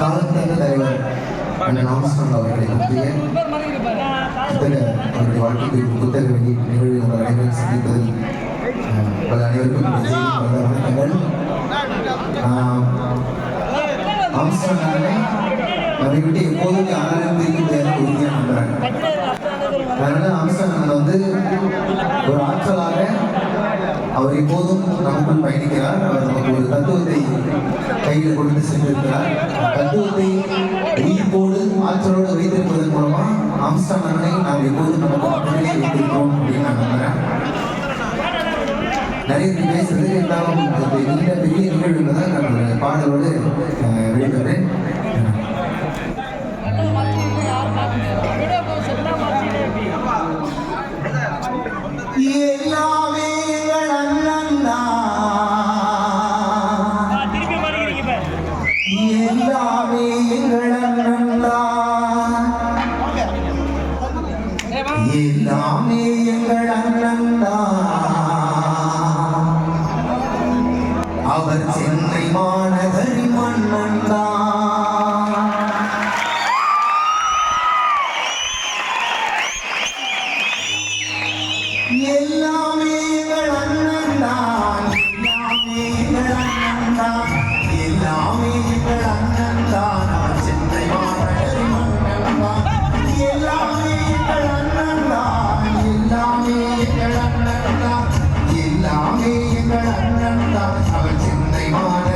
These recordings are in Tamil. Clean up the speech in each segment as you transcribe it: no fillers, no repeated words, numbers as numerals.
காலத்தந்த தலைவர் அண்ணன் ஆம்ஸ்ட்ராங் அவர்களை பற்றிய அவருடைய வாழ்க்கைக்கு புத்தக வெளியீட்டு நிகழ்வு உங்கள் அனைவரும் சந்திப்பதில் உங்கள் அனைவருக்கும் வணக்கங்கள். ஆம்ஸ்ட்ராங் அண்ணனை அவரை விட்டு எப்போதும் யாராலும் பிரிக்க முடியாத உறுதியாக நம்புறாங்க. அதனால ஆம்ஸ்ட்ராங் அண்ணன் வந்து ஒரு ஆற்றலாக அவர் எப்போதும் நமக்குள் பயணிக்கிறார். அவர் நமக்கு ஒரு தத்துவத்தை கையில் கொடுத்து சென்றிருக்கிறார். தத்துவத்தை உயிர்ப்போடு ஆற்றலோடு வைத்திருப்பதன் மூலமா ஆம்ஸ்ட்ராங் அண்ணனை நாம் எப்போதும் நமக்கு பக்கத்திலே வைத்திருக்கிறோம் அப்படின்னு நான் நம்புறேன். நிறைய பேசுறது இருந்தாலும் நீண்ட பெரிய நிகழ்வுகள் தான் நான் பாடலோடு வெளியிடுறேன். எல்லாமே எங்கள் அண்ணன் தான், எல்லாமே எங்கள் அண்ணன் தான், எல்லாமே எங்கள் அண்ணன் தான். அவர் சென்னை மாநகரி மன்னன் தான். எல்லாமே எங்கள் அண்ணன் தான், எல்லாமே எங்கள் அண்ணன் தான், எல்லாமே எங்கள் அண்ணன் தான். அவர் சென்னை மாநகரி மன்னன் தான். எல்லாமே எங்கள் அண்ணன் தான், எல்லாமே எங்கள் அண்ணன் தான், எல்லாமே எங்கள் அண்ணன் தான். அவர் சென்னை மாநகரி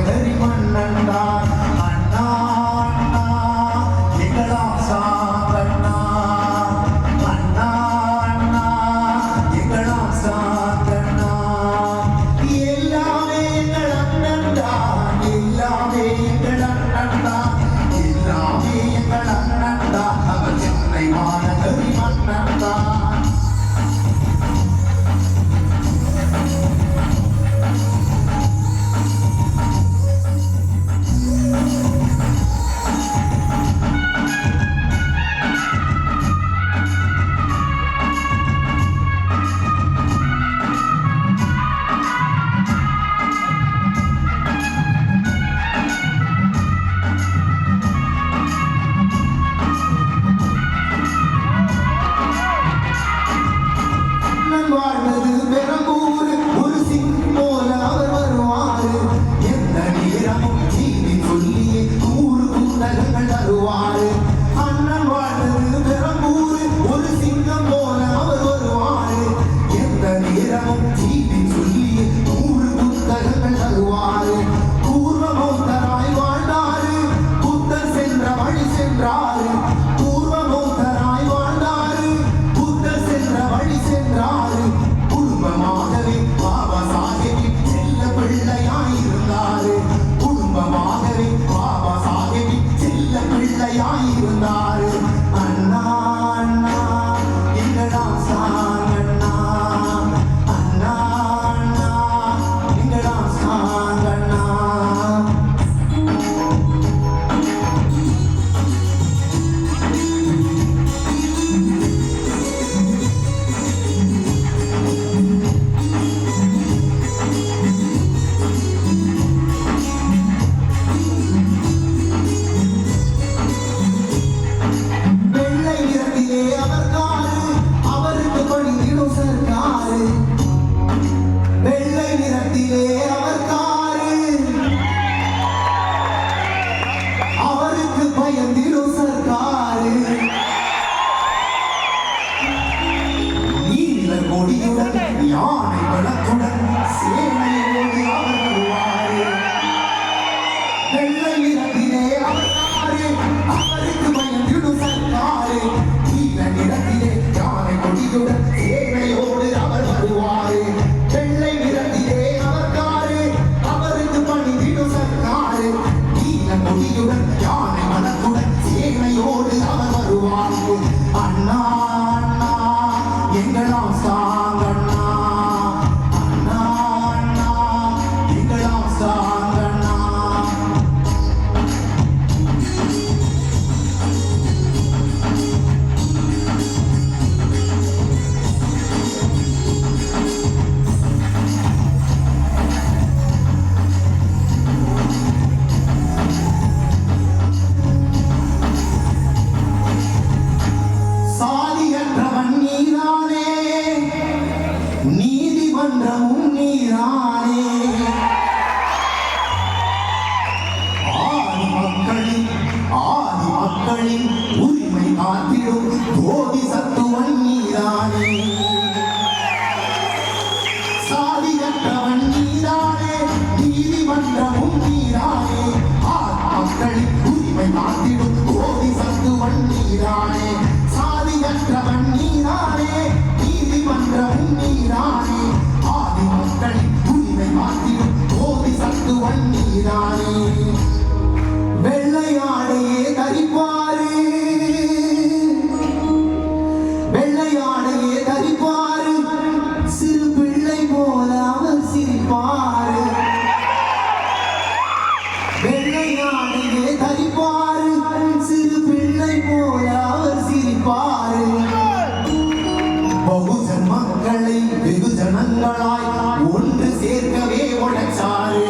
சேர்க்கவே உழைச்சாரு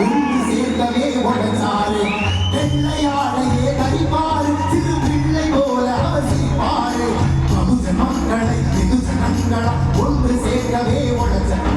ஒன்று சேர்க்கவே உழைச்சாரு வெள்ளையாடையே கரிப்பாரு சிறு பிள்ளை போல அவசிப்பாரு பகுஜன் மக்களை வெகுஜனங்களா ஒன்று சேர்க்கவே உழைச்சாரு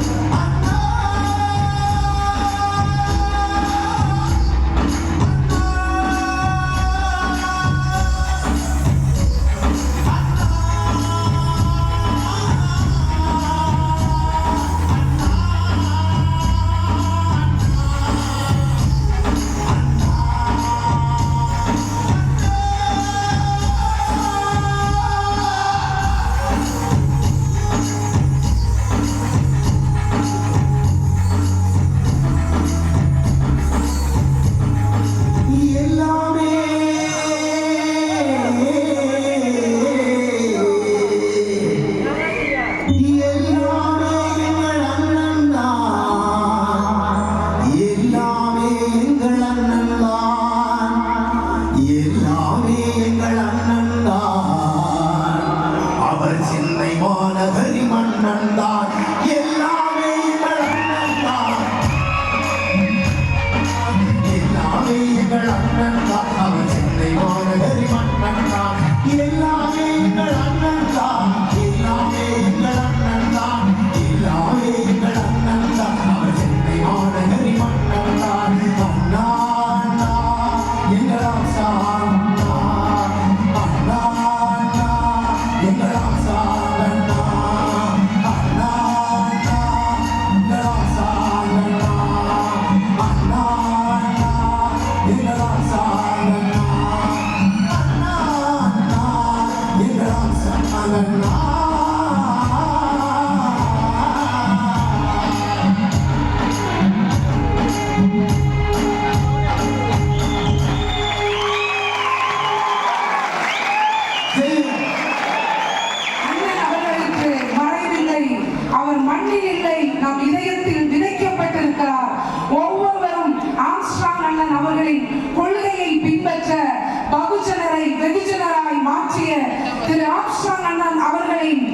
திரு ஆம்ஸ்ட்ராங் அண்ணன் அவர்களின்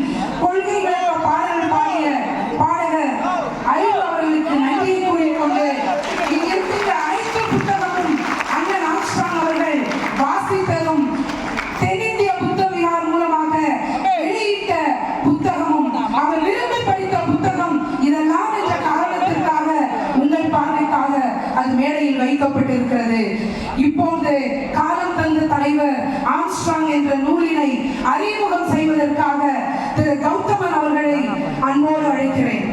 கொள்கை விளக்க பாடல் பாடிய பாடகர் ஐயோ அவர்களுக்கு நன்றியை கூறிக்கொண்டு இங்கிருக்கின்ற அனைத்து புத்தகமும் அண்ணன் ஆம்ஸ்ட்ராங் அவர்கள் வாசித்ததும் தென்னிந்திய புத்த விகார் மூலமாக வெளியிட்ட புத்தகமும் அவர் விரும்பி படித்த புத்தகம் இதெல்லாம் என்ற காரணத்திற்காக உங்கள் பார்வைக்காக அது மேடையில் வைக்கப்பட்டிருக்கிறது. இப்போது காலம் தந்த தலைவர் ஆம்ஸ்ட்ராங் என்ற நூலினை அறிமுகம் செய்வதற்காக திரு கௌதமன் அவர்களை அன்போடு அழைக்கிறேன்.